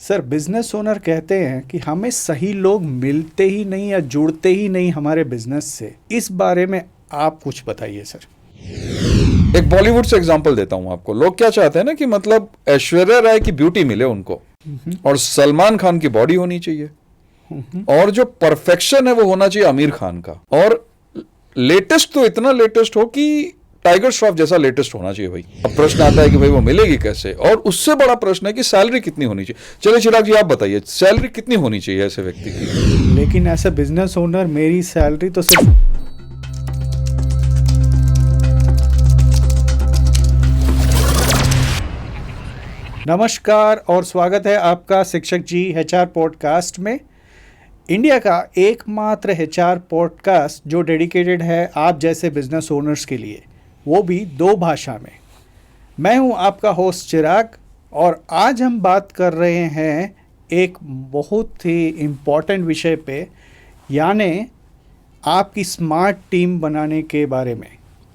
Sir, business owner कहते हैं कि हमें सही लोग मिलते ही नहीं या जुड़ते ही नहीं हमारे बिजनेस से। इस बारे में आप कुछ बताइए सर। एक बॉलीवुड से एग्जांपल देता हूं आपको। लोग क्या चाहते हैं ना कि मतलब ऐश्वर्या राय की ब्यूटी मिले उनको, और सलमान खान की बॉडी होनी चाहिए, और जो परफेक्शन है वो होना चाहिए आमिर खान का, और लेटेस्ट तो इतना लेटेस्ट हो कि टाइगर श्रॉफ जैसा लेटेस्ट होना चाहिए भाई। अब प्रश्न आता है कि भाई वो मिलेगी कैसे, और उससे बड़ा प्रश्न है कि सैलरी कितनी होनी चाहिए। चलिए चिराग जी आप बताइए, सैलरी कितनी होनी चाहिए ऐसे व्यक्ति की? लेकिन एज ए बिजनेस ओनर मेरी सैलरी तो सिर्फ नमस्कार और स्वागत है आपका शिक्षक जी एचआर पॉडकास्ट में। इंडिया का एकमात्र एचआर पॉडकास्ट जो डेडिकेटेड है आप जैसे बिजनेस ओनर्स के लिए, वो भी 2 भाषा में। मैं हूं आपका होस्ट चिराग, और आज हम बात कर रहे हैं एक बहुत ही इम्पॉर्टेंट विषय पे, यानी आपकी स्मार्ट टीम बनाने के बारे में।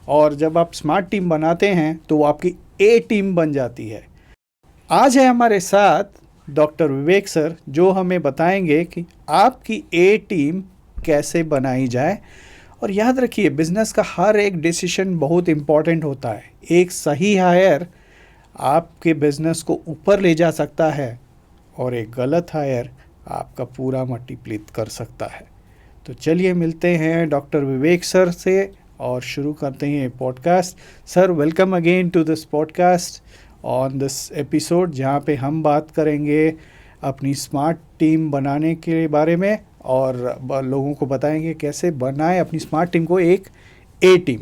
और जब आप स्मार्ट टीम बनाते हैं तो वो आपकी ए टीम बन जाती है। आज है हमारे साथ डॉक्टर विवेक सर, जो हमें बताएंगे कि आपकी ए टीम कैसे बनाई जाए। और याद रखिए, बिजनेस का हर एक डिसीजन बहुत इम्पॉर्टेंट होता है। एक सही हायर आपके बिजनेस को ऊपर ले जा सकता है, और एक गलत हायर आपका पूरा मल्टीप्लिट कर सकता है। तो चलिए मिलते हैं डॉक्टर विवेक सर से और शुरू करते हैं podcast. Sir, welcome again to this podcast on this episode, जहाँ पे हम बात करेंगे अपनी स्मार्ट टीम बनाने के बारे में, और लोगों को बताएंगे कैसे बनाएं अपनी स्मार्ट टीम को एक ए टीम।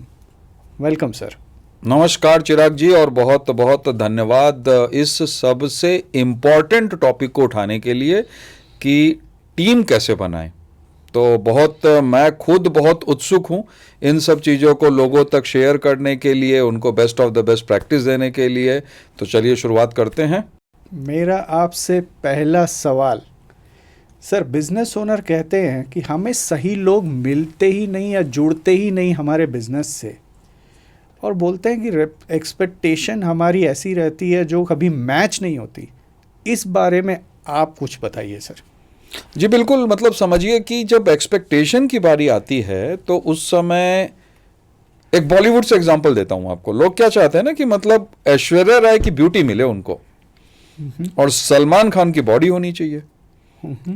Welcome sir. नमस्कार चिराग जी, और बहुत बहुत धन्यवाद इस सबसे इम्पॉर्टेंट टॉपिक को उठाने के लिए कि टीम कैसे बनाएं। तो मैं खुद बहुत उत्सुक हूं इन सब चीज़ों को लोगों तक शेयर करने के लिए, उनको best of the best practice देने के लिए। तो चलिए शुरुआत करते हैं। मेरा आपसे पहला सवाल, सर, बिजनेस ओनर कहते हैं कि हमें सही लोग मिलते ही नहीं या जुड़ते ही नहीं हमारे बिजनेस से, और बोलते हैं कि एक्सपेक्टेशन हमारी ऐसी रहती है जो कभी मैच नहीं होती। इस बारे में आप कुछ बताइए सर। जी बिल्कुल, मतलब समझिए कि जब एक्सपेक्टेशन की बारी आती है तो उस समय एक बॉलीवुड से एग्जांपल देता हूं आपको। लोग क्या चाहते हैं ना कि मतलब ऐश्वर्या राय की ब्यूटी मिले उनको, और सलमान खान की बॉडी होनी चाहिए,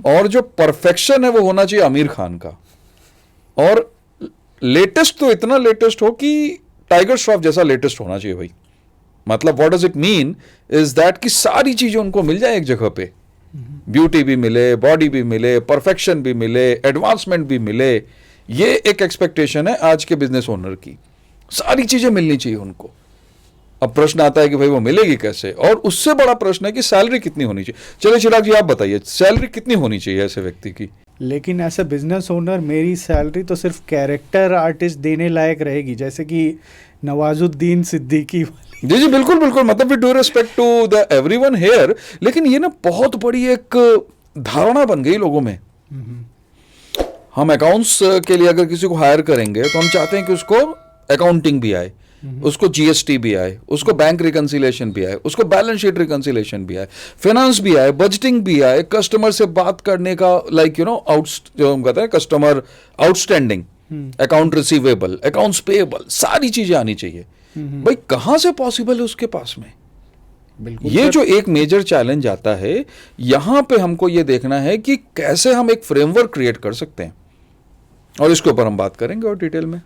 और जो परफेक्शन है वो होना चाहिए आमिर खान का, और लेटेस्ट तो इतना लेटेस्ट हो कि टाइगर श्रॉफ जैसा लेटेस्ट होना चाहिए भाई। मतलब what does it mean is that कि सारी चीजें उनको मिल जाए एक जगह पे, ब्यूटी भी मिले, बॉडी भी मिले, परफेक्शन भी मिले, एडवांसमेंट भी मिले। ये एक एक्सपेक्टेशन है आज के बिजनेस ओनर की, सारी चीजें मिलनी चाहिए उनको। अब प्रश्न आता है कि भाई वो मिलेगी कैसे, और उससे बड़ा प्रश्न है कि सैलरी कितनी होनी चाहिए। चलिए चिराग जी आप बताइए, सैलरी कितनी होनी चाहिए ऐसे व्यक्ति की? लेकिन ऐसे बिजनेस ओनर मेरी सैलरी तो सिर्फ कैरेक्टर आर्टिस्ट देने लायक रहेगी, जैसे कि नवाजुद्दीन सिद्दीकी। जी जी बिल्कुल बिल्कुल, मतलब we do respect to the everyone here, लेकिन ये ना बहुत बड़ी एक धारणा बन गई लोगों में। हम अकाउंट्स के लिए अगर किसी को हायर करेंगे तो हम चाहते हैं कि उसको अकाउंटिंग भी आए, उसको जीएसटी भी आए, उसको बैंक रिकंसिलेशन भी आए, उसको बैलेंस शीट रिकंसिलेशन भी आए, फाइनेंस भी आए, बजटिंग भी आए, कस्टमर से बात करने का लाइक जो हम कहते हैं customer outstanding, account receivable, accounts payable, सारी चीजें आनी चाहिए। भाई कहां से पॉसिबल है उसके पास में? बिल्कुल, ये जो एक मेजर चैलेंज आता है, यहां पे हमको ये देखना है कि कैसे हम एक फ्रेमवर्क क्रिएट कर सकते हैं, और इसके ऊपर हम बात करेंगे और डिटेल में।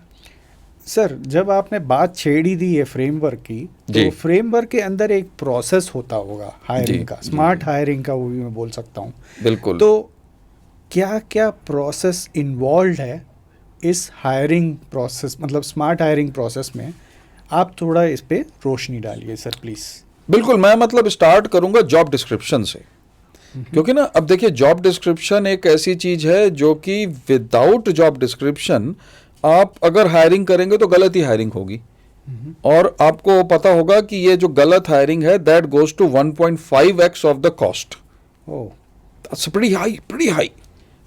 सर, जब आपने बात छेड़ी दी है फ्रेमवर्क की, तो फ्रेमवर्क के अंदर एक प्रोसेस होता होगा हायरिंग का, स्मार्ट हायरिंग का, वो भी मैं बोल सकता हूँ। बिल्कुल। तो क्या क्या प्रोसेस इन्वॉल्व है इस हायरिंग प्रोसेस, मतलब स्मार्ट हायरिंग प्रोसेस में? आप थोड़ा इस पे रोशनी डालिए सर प्लीज़। बिल्कुल, मैं मतलब स्टार्ट करूंगा जॉब डिस्क्रिप्शन से, क्योंकि ना अब देखिए जॉब डिस्क्रिप्शन एक ऐसी चीज है जो कि विदाउट जॉब डिस्क्रिप्शन आप अगर हायरिंग करेंगे तो गलत ही हायरिंग होगी, और आपको पता होगा कि ये जो गलत हायरिंग है that goes to 1.5x of the cost. Oh, that's pretty high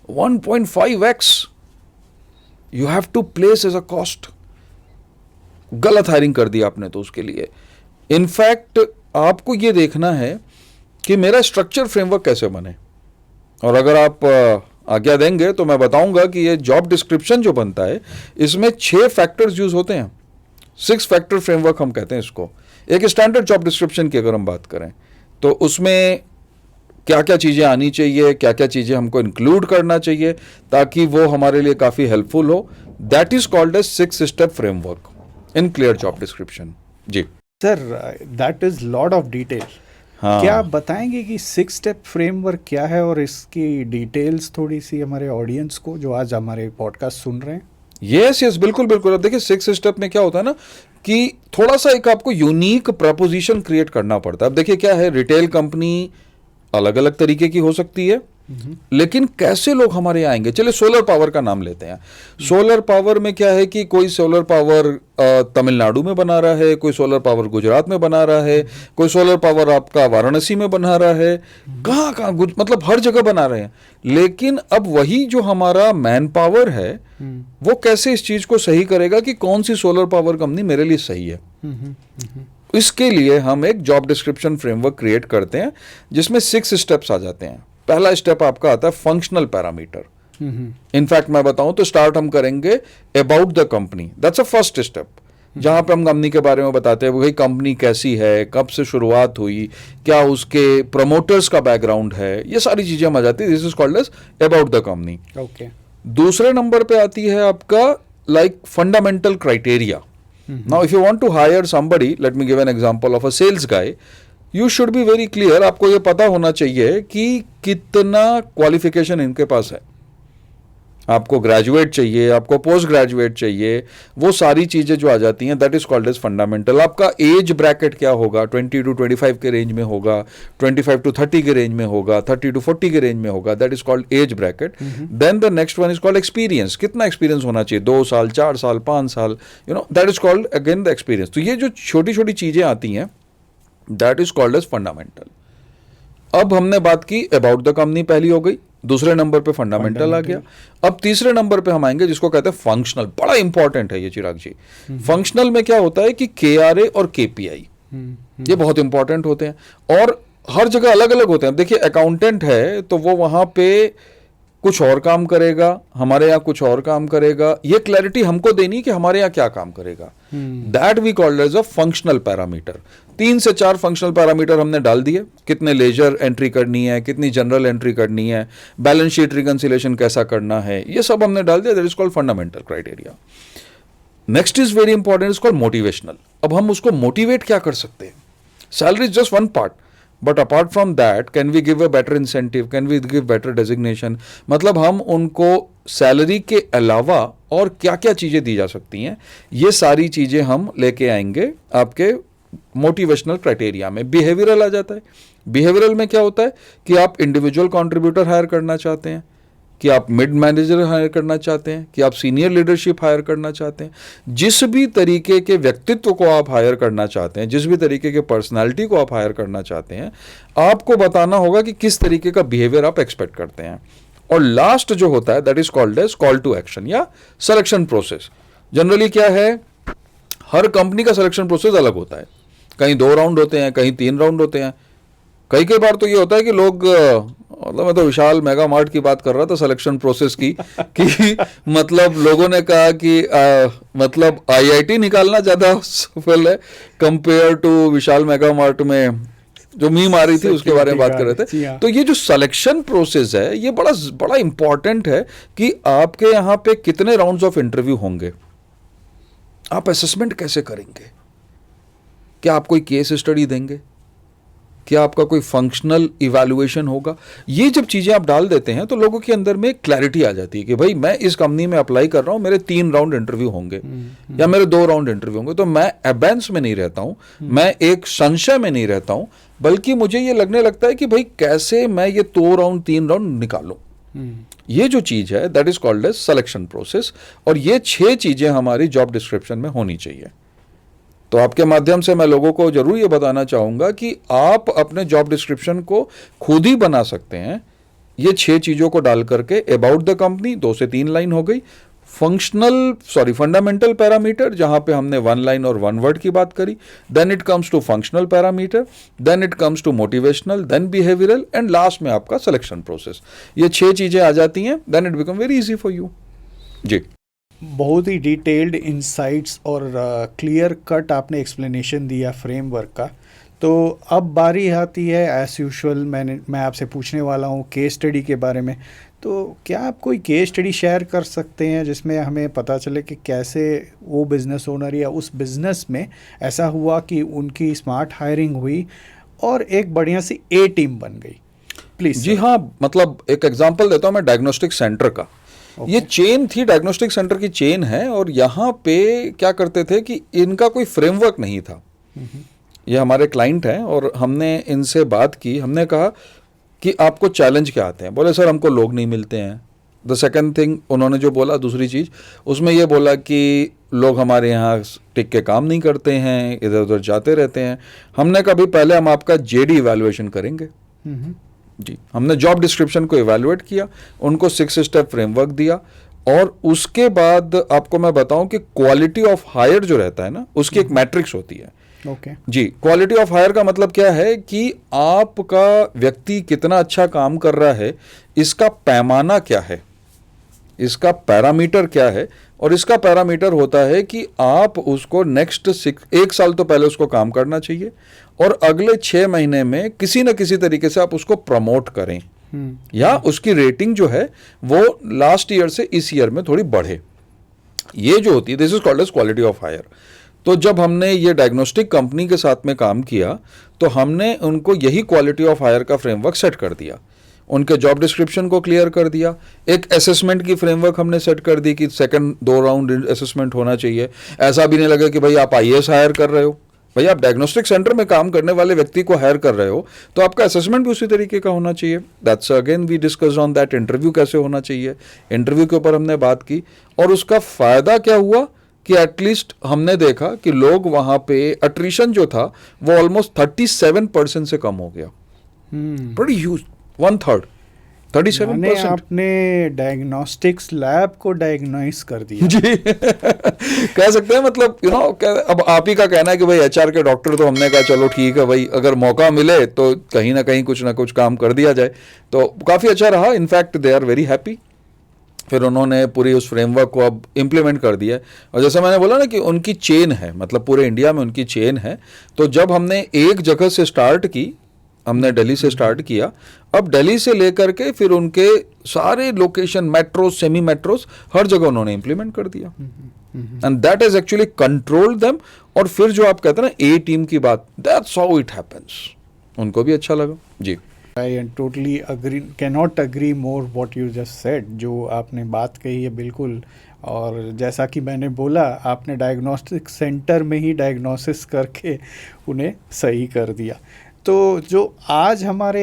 1.5x you have to place as a cost. गलत हायरिंग कर दी आपने तो उसके लिए। इनफैक्ट आपको ये देखना है कि मेरा स्ट्रक्चर फ्रेमवर्क कैसे बने। और अगर आप आज्ञा देंगे तो मैं बताऊंगा कि ये जॉब डिस्क्रिप्शन जो बनता है इसमें 6 फैक्टर्स यूज होते हैं। 6 फैक्टर फ्रेमवर्क हम कहते हैं इसको। एक स्टैंडर्ड जॉब डिस्क्रिप्शन की अगर हम बात करें तो उसमें क्या क्या चीज़ें आनी चाहिए, क्या क्या चीज़ें हमको इंक्लूड करना चाहिए ताकि वो हमारे लिए काफ़ी हेल्पफुल हो, that is called as 6 step framework in clear job description. जी sir, that is lot of detail. हाँ, क्या आप बताएंगे कि 6 स्टेप फ्रेमवर्क क्या है और इसकी डिटेल्स थोड़ी सी हमारे ऑडियंस को जो आज हमारे पॉडकास्ट सुन रहे हैं? यस यस, बिल्कुल बिल्कुल। अब देखिए 6 स्टेप में क्या होता है ना कि थोड़ा सा एक आपको यूनिक प्रपोजिशन क्रिएट करना पड़ता है। अब देखिए क्या है, रिटेल कंपनी अलग अलग तरीके की हो सकती है, लेकिन कैसे लोग हमारे यहाँ आएंगे। चलिए सोलर पावर का नाम लेते हैं। सोलर पावर में क्या है कि कोई सोलर पावर तमिलनाडु में बना रहा है, कोई सोलर पावर गुजरात में बना रहा है, कोई सोलर पावर आपका वाराणसी में बना रहा है, कहाँ कहाँ मतलब हर जगह बना रहे हैं। लेकिन अब वही जो हमारा मैन पावर है वो कैसे इस चीज को सही करेगा कि कौन सी सोलर पावर कंपनी मेरे लिए सही है। इसके लिए हम एक जॉब डिस्क्रिप्शन फ्रेमवर्क क्रिएट करते हैं जिसमें 6 स्टेप्स आ जाते हैं। पहला स्टेप आपका आता है फंक्शनल पैरामीटर। इनफैक्ट मैं बताऊं तो स्टार्ट हम करेंगे about the company, that's a first step, जहां पे हम कंपनी के बारे में बताते हैं भाई कंपनी कैसी है, कब से शुरुआत हुई, क्या उसके प्रमोटर्स का बैकग्राउंड है, ये सारी चीजें हम आ जाती है। This is called as about the company. Okay. दूसरे नंबर पे आती है आपका like fundamental criteria. Now if you want to hire somebody, let me give an example of a sales guy, you should be very clear. आपको ये पता होना चाहिए कि कितना क्वालिफिकेशन इनके पास है। आपको ग्रेजुएट चाहिए, आपको पोस्ट ग्रेजुएट चाहिए, वो सारी चीजें जो आ जाती हैं that is called as fundamental. आपका एज ब्रैकेट क्या होगा, 20 to 25 के रेंज में होगा, 25 to 30 के रेंज में होगा, 30 to 40 के रेंज में होगा, that is called as bracket. Then the next one is called experience. कितना एक्सपीरियंस होना चाहिए, 2 साल, 4 साल, 5 साल, you know, that is called again the experience. तो ये जो छोटी छोटी चीजें आती हैं that is called as fundamental. अब हमने बात की अबाउट द कंपनी, पहली हो गई। दूसरे नंबर पे फंडामेंटल आ गया। अब तीसरे नंबर पे हम आएंगे जिसको कहते हैं फंक्शनल। बड़ा इंपॉर्टेंट है ये चिराग जी। फंक्शनल में क्या होता है कि KRA और KPI ये बहुत इंपॉर्टेंट होते हैं और हर जगह अलग अलग होते हैं। देखिए अकाउंटेंट है तो वो वहां पे कुछ और काम करेगा, हमारे यहाँ कुछ और काम करेगा। ये क्लैरिटी हमको देनी कि हमारे यहाँ क्या काम करेगा। That we called as a functional parameter. 3 से 4 फंक्शनल पैरामीटर हमने डाल दिए। कितने लेजर एंट्री करनी है, कितनी जनरल एंट्री करनी है, बैलेंस शीट रिकंसिलेशन कैसा करना है, ये सब हमने डाल दिया। That is called fundamental criteria. Next is very important, is called motivational. अब हम उसको मोटिवेट क्या कर सकते हैं। Salary is just one part, but apart from that can we give a better incentive, can we give better designation. मतलब हम उनको सैलरी के अलावा और क्या क्या चीजें दी जा सकती हैं, ये सारी चीजें हम लेके आएंगे आपके मोटिवेशनल क्राइटेरिया में। बिहेवियरल आ जाता है। बिहेवियरल में क्या होता है कि आप इंडिविजुअल कंट्रीब्यूटर हायर करना चाहते हैं, कि आप मिड मैनेजर हायर करना चाहते हैं, कि आप सीनियर लीडरशिप हायर करना चाहते हैं। जिस भी तरीके के व्यक्तित्व को आप हायर करना चाहते हैं, जिस भी तरीके के पर्सनालिटी को आप हायर करना चाहते हैं, आपको बताना होगा कि किस तरीके का बिहेवियर आप एक्सपेक्ट करते हैं। और लास्ट जो होता है that is called as call to action या सिलेक्शन प्रोसेस। जनरली क्या है, हर कंपनी का सिलेक्शन प्रोसेस अलग होता है। कहीं 2 राउंड होते हैं, कहीं 3 राउंड होते हैं। कई बार तो ये होता है कि लोग, मतलब मैं तो विशाल मेगा मार्ट की बात कर रहा था सिलेक्शन प्रोसेस की कि मतलब लोगों ने कहा कि मतलब IIT निकालना ज़्यादा सफल है compare to Vishal mega mart में जो मीम आ रही थी उसके बारे में बात कर रहे थे। तो ये जो सिलेक्शन प्रोसेस है ये बड़ा इंपॉर्टेंट है कि आपके यहाँ पे कितने राउंड्स ऑफ इंटरव्यू होंगे, आप असेसमेंट कैसे करेंगे, क्या आप कोई केस स्टडी देंगे, क्या आपका कोई फंक्शनल इवैल्यूएशन होगा। ये जब चीज़ें आप डाल देते हैं तो लोगों के अंदर में क्लैरिटी आ जाती है कि भाई मैं इस कंपनी में अप्लाई कर रहा हूँ, मेरे 3 राउंड इंटरव्यू होंगे या मेरे 2 राउंड इंटरव्यू होंगे। तो मैं एबेंस में नहीं रहता हूँ, मैं एक संशय में नहीं रहता हूँ, बल्कि मुझे ये लगने लगता है कि भाई कैसे मैं ये 2 राउंड 3 राउंड निकालूं। ये जो चीज़ है that is called as selection process. और ये 6 चीज़ें हमारी जॉब डिस्क्रिप्शन में होनी चाहिए। तो आपके माध्यम से मैं लोगों को जरूर ये बताना चाहूँगा कि आप अपने जॉब डिस्क्रिप्शन को खुद ही बना सकते हैं। ये 6 चीज़ों को डाल करके अबाउट द कंपनी 2 से 3 लाइन हो गई, फंडामेंटल पैरामीटर, जहां पे हमने वन लाइन और वन वर्ड की बात करी, then it comes to functional parameter, then it comes to motivational, then behavioural, and last में आपका सिलेक्शन प्रोसेस। ये 6 चीजें आ जाती हैं, then it become very easy for you. जी, बहुत ही डिटेल्ड इंसाइट्स और क्लियर कट आपने एक्सप्लेनेशन दिया फ्रेमवर्क का। तो अब बारी आती है एज यूजुअल, मैं आपसे पूछने वाला हूँ केस स्टडी के बारे में। तो क्या आप कोई केस स्टडी शेयर कर सकते हैं जिसमें हमें पता चले कि कैसे वो बिज़नेस ओनर या उस बिज़नेस में ऐसा हुआ कि उनकी स्मार्ट हायरिंग हुई और एक बढ़िया सी ए टीम बन गई? प्लीज़। जी हाँ, मतलब एक एग्जांपल देता हूँ मैं डायग्नोस्टिक सेंटर का। ये चेन थी, डायग्नोस्टिक सेंटर की चेन है, और यहाँ पे क्या करते थे कि इनका कोई फ्रेमवर्क नहीं था। ये हमारे क्लाइंट हैं और हमने इनसे बात की, हमने कहा कि आपको चैलेंज क्या आते हैं? बोले सर हमको लोग नहीं मिलते हैं। द सेकंड थिंग उन्होंने जो बोला, दूसरी चीज़ उसमें ये बोला कि लोग हमारे यहाँ टिक के काम नहीं करते हैं, इधर उधर जाते रहते हैं। हमने कहा भाई पहले हम आपका जेडी इवैल्यूएशन करेंगे। जी, हमने जॉब डिस्क्रिप्शन को इवैल्यूएट किया, उनको 6 स्टेप फ्रेमवर्क दिया, और उसके बाद आपको मैं बताऊं कि क्वालिटी ऑफ हायर जो रहता है ना, उसकी एक मैट्रिक्स होती है। ओके जी, क्वालिटी ऑफ हायर का मतलब क्या है कि आपका व्यक्ति कितना अच्छा काम कर रहा है, इसका पैमाना क्या है, इसका पैरामीटर क्या है। और इसका पैरामीटर होता है कि आप उसको नेक्स्ट 1 साल तो पहले उसको काम करना चाहिए, और अगले 6 महीने में किसी न किसी तरीके से आप उसको प्रमोट करें, या उसकी रेटिंग जो है वो लास्ट ईयर से इस ईयर में थोड़ी बढ़े। ये जो होती है, this is called as quality of hire. तो जब हमने ये डायग्नोस्टिक कंपनी के साथ में काम किया, तो हमने उनको यही क्वालिटी ऑफ हायर का फ्रेमवर्क सेट कर दिया, उनके जॉब डिस्क्रिप्शन को क्लियर कर दिया, एक असेसमेंट की फ्रेमवर्क हमने सेट कर दी कि सेकंड 2 राउंड असेसमेंट होना चाहिए। ऐसा भी नहीं लगे कि भाई आप आईएएस हायर कर रहे हो, भाई आप डायग्नोस्टिक सेंटर में काम करने वाले व्यक्ति को हायर कर रहे हो, तो आपका असेसमेंट भी उसी तरीके का होना चाहिए। That's again we discuss on that. Interview कैसे होना चाहिए, इंटरव्यू के ऊपर हमने बात की, और उसका फायदा क्या हुआ कि एटलीस्ट हमने देखा कि लोग वहां पे अट्रिशन जो था वो ऑलमोस्ट 37% से कम हो गया। बड़ी ह्यूज, 1/3, 37%। आपने डायग्नोस्टिक्स लैब को डायग्नोस कर दिया। जी कह सकते हैं, मतलब अब आप ही का कहना है कि भाई एचआर के डॉक्टर, तो हमने कहा चलो ठीक है भाई, अगर मौका मिले तो कहीं ना कहीं कुछ ना कुछ काम कर दिया जाए। तो काफ़ी अच्छा रहा, in fact they are very happy. फिर उन्होंने पूरी उस फ्रेमवर्क को अब इम्प्लीमेंट कर दिया है, और जैसे मैंने बोला ना कि उनकी चेन है, मतलब पूरे इंडिया में उनकी चेन है। तो जब हमने एक जगह से स्टार्ट की, हमने दिल्ली से स्टार्ट किया, अब दिल्ली से लेकर के फिर उनके सारे लोकेशन, मेट्रोस, सेमी मेट्रोस, हर जगह उन्होंने इम्प्लीमेंट कर दिया, and that is actually controlled them. और फिर जो आप कहते हैं ना ए टीम की बात, दैट्स हाउ इट हैपेंस, उनको भी अच्छा लगा। जी, I totally agree, cannot agree more what you just said. जो आपने बात कही है बिल्कुल, और जैसा कि मैंने बोला, आपने डायग्नोस्टिक सेंटर में ही डायग्नोसिस करके उन्हें सही कर दिया। तो जो आज हमारे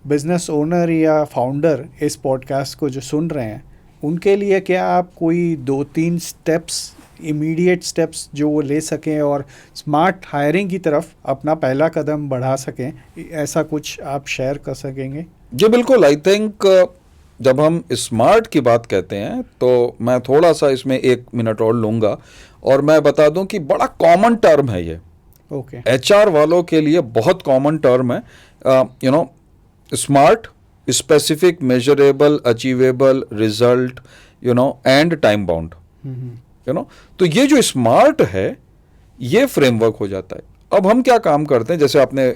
बिजनेस ओनर या फाउंडर इस पॉडकास्ट को जो सुन रहे हैं, उनके लिए क्या आप कोई 2-3 स्टेप्स, इमीडिएट स्टेप्स जो वो ले सकें और स्मार्ट हायरिंग की तरफ अपना पहला कदम बढ़ा सकें, ऐसा कुछ आप शेयर कर सकेंगे? जी बिल्कुल। आई थिंक जब हम स्मार्ट की बात कहते हैं तो मैं थोड़ा सा इसमें 1 मिनट और लूँगा, और मैं बता दूं कि बड़ा कॉमन टर्म है ये। ओके एचआर वालों के लिए बहुत कॉमन टर्म है, smart, specific, measurable, achievable, result, and time bound. तो ये जो स्मार्ट है, ये फ्रेमवर्क हो जाता है। अब हम क्या काम करते हैं, जैसे आपने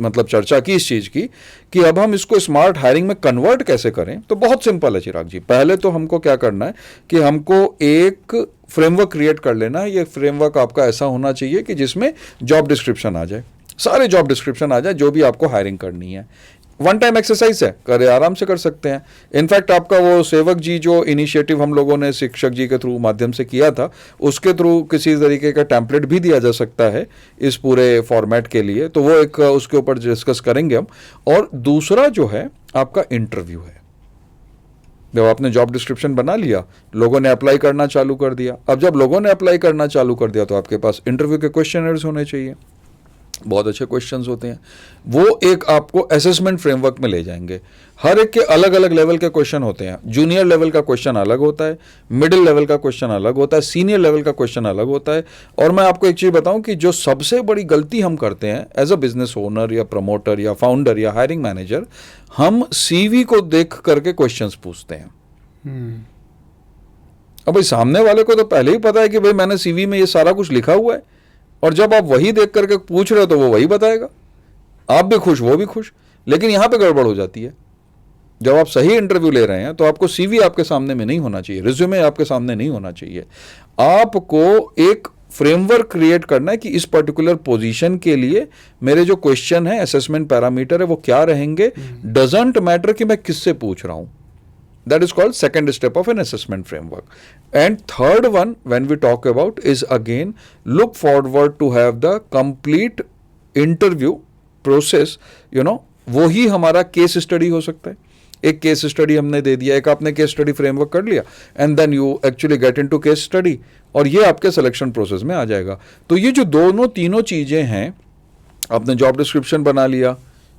मतलब चर्चा की इस चीज़ की कि अब हम इसको स्मार्ट हायरिंग में कन्वर्ट कैसे करें, तो बहुत सिंपल है चिराग जी। पहले तो हमको क्या करना है कि हमको एक फ्रेमवर्क क्रिएट कर लेना है। ये फ्रेमवर्क आपका ऐसा होना चाहिए कि जिसमें जॉब डिस्क्रिप्शन आ जाए, सारे जॉब डिस्क्रिप्शन आ जाए जो भी आपको हायरिंग करनी है। 1 टाइम एक्सरसाइज है, करे आराम से कर सकते हैं। इनफैक्ट आपका वो सेवक जी जो इनिशिएटिव हम लोगों ने शिक्षक जी के थ्रू माध्यम से किया था, उसके थ्रू किसी तरीके का टेम्पलेट भी दिया जा सकता है इस पूरे फॉर्मेट के लिए, तो वो एक उसके ऊपर डिस्कस करेंगे हम। और दूसरा जो है आपका इंटरव्यू है। जब आपने जॉब डिस्क्रिप्शन बना लिया, लोगों ने अप्लाई करना चालू कर दिया। अब जब लोगों ने अप्लाई करना चालू कर दिया तो आपके पास इंटरव्यू के क्वेश्चनर्स होने चाहिए। बहुत अच्छे क्वेश्चंस होते हैं, वो एक आपको असेसमेंट फ्रेमवर्क में ले जाएंगे। हर एक के अलग अलग लेवल के क्वेश्चन होते हैं। जूनियर लेवल का क्वेश्चन अलग होता है, मिडिल लेवल का क्वेश्चन अलग होता है, सीनियर लेवल का क्वेश्चन अलग होता है। और मैं आपको एक चीज़ बताऊं कि जो सबसे बड़ी गलती हम करते हैं एज अ बिजनेस ओनर या प्रमोटर या फाउंडर या हायरिंग मैनेजर, हम CV को देख करके क्वेश्चंस पूछते हैं। अब भाई सामने वाले को तो पहले ही पता है कि भाई मैंने CV में ये सारा कुछ लिखा हुआ है, और जब आप वही देख करके पूछ रहे हो तो वो वही बताएगा, आप भी खुश वो भी खुश। लेकिन यहां पे गड़बड़ हो जाती है। जब आप सही इंटरव्यू ले रहे हैं तो आपको CV आपके सामने में नहीं होना चाहिए, रिज्यूमे आपके सामने नहीं होना चाहिए। आपको एक फ्रेमवर्क क्रिएट करना है कि इस पर्टिकुलर पोजीशन के लिए मेरे जो क्वेश्चन है, असेसमेंट पैरामीटर है, वो क्या रहेंगे। डजंट मैटर कि मैं किससे पूछ रहा हूं। That is called second step of an assessment framework. And third one, when we talk about, is again look forward to have the complete interview process. वो ही हमारा केस स्टडी हो सकता है। एक केस स्टडी हमने दे दिया, एक आपने केस स्टडी फ्रेमवर्क कर लिया, and then you actually get into case study, और ये आपके सिलेक्शन प्रोसेस में आ जाएगा। तो ये जो दोनों तीनों चीजें हैं, आपने जॉब डिस्क्रिप्शन बना लिया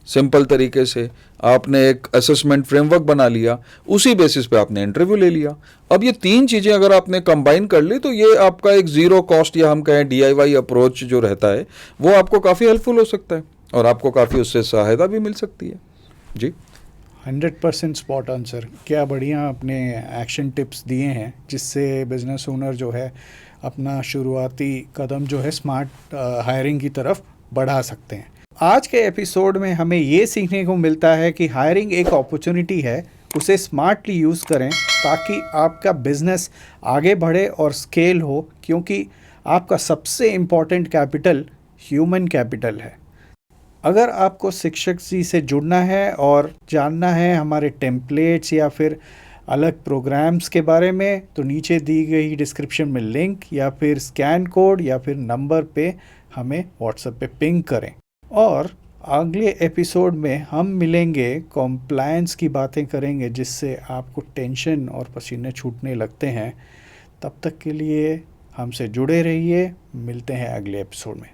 सिंपल तरीके से, आपने एक असेसमेंट फ्रेमवर्क बना लिया, उसी बेसिस पे आपने इंटरव्यू ले लिया। अब ये तीन चीज़ें अगर आपने कंबाइन कर ली तो ये आपका एक ज़ीरो कॉस्ट या हम कहें DIY अप्रोच जो रहता है वो आपको काफ़ी हेल्पफुल हो सकता है, और आपको काफ़ी उससे सहायता भी मिल सकती है। जी 100% स्पॉट ऑन सर। क्या बढ़िया आपने एक्शन टिप्स दिए हैं जिससे बिजनेस ओनर जो है अपना शुरुआती कदम जो है स्मार्ट हायरिंग की तरफ बढ़ा सकते हैं। आज के एपिसोड में हमें ये सीखने को मिलता है कि हायरिंग एक अपॉर्चुनिटी है, उसे स्मार्टली यूज़ करें ताकि आपका बिजनेस आगे बढ़े और स्केल हो, क्योंकि आपका सबसे इम्पॉर्टेंट कैपिटल ह्यूमन कैपिटल है। अगर आपको शिक्षक जी से जुड़ना है और जानना है हमारे टेम्पलेट्स या फिर अलग प्रोग्राम्स के बारे में, तो नीचे दी गई डिस्क्रिप्शन में लिंक या फिर स्कैन कोड या फिर नंबर पे हमें व्हाट्सएप पे पिंग करें। और अगले एपिसोड में हम मिलेंगे, कॉम्प्लायंस की बातें करेंगे जिससे आपको टेंशन और पसीने छूटने लगते हैं। तब तक के लिए हमसे जुड़े रहिए, मिलते हैं अगले एपिसोड में।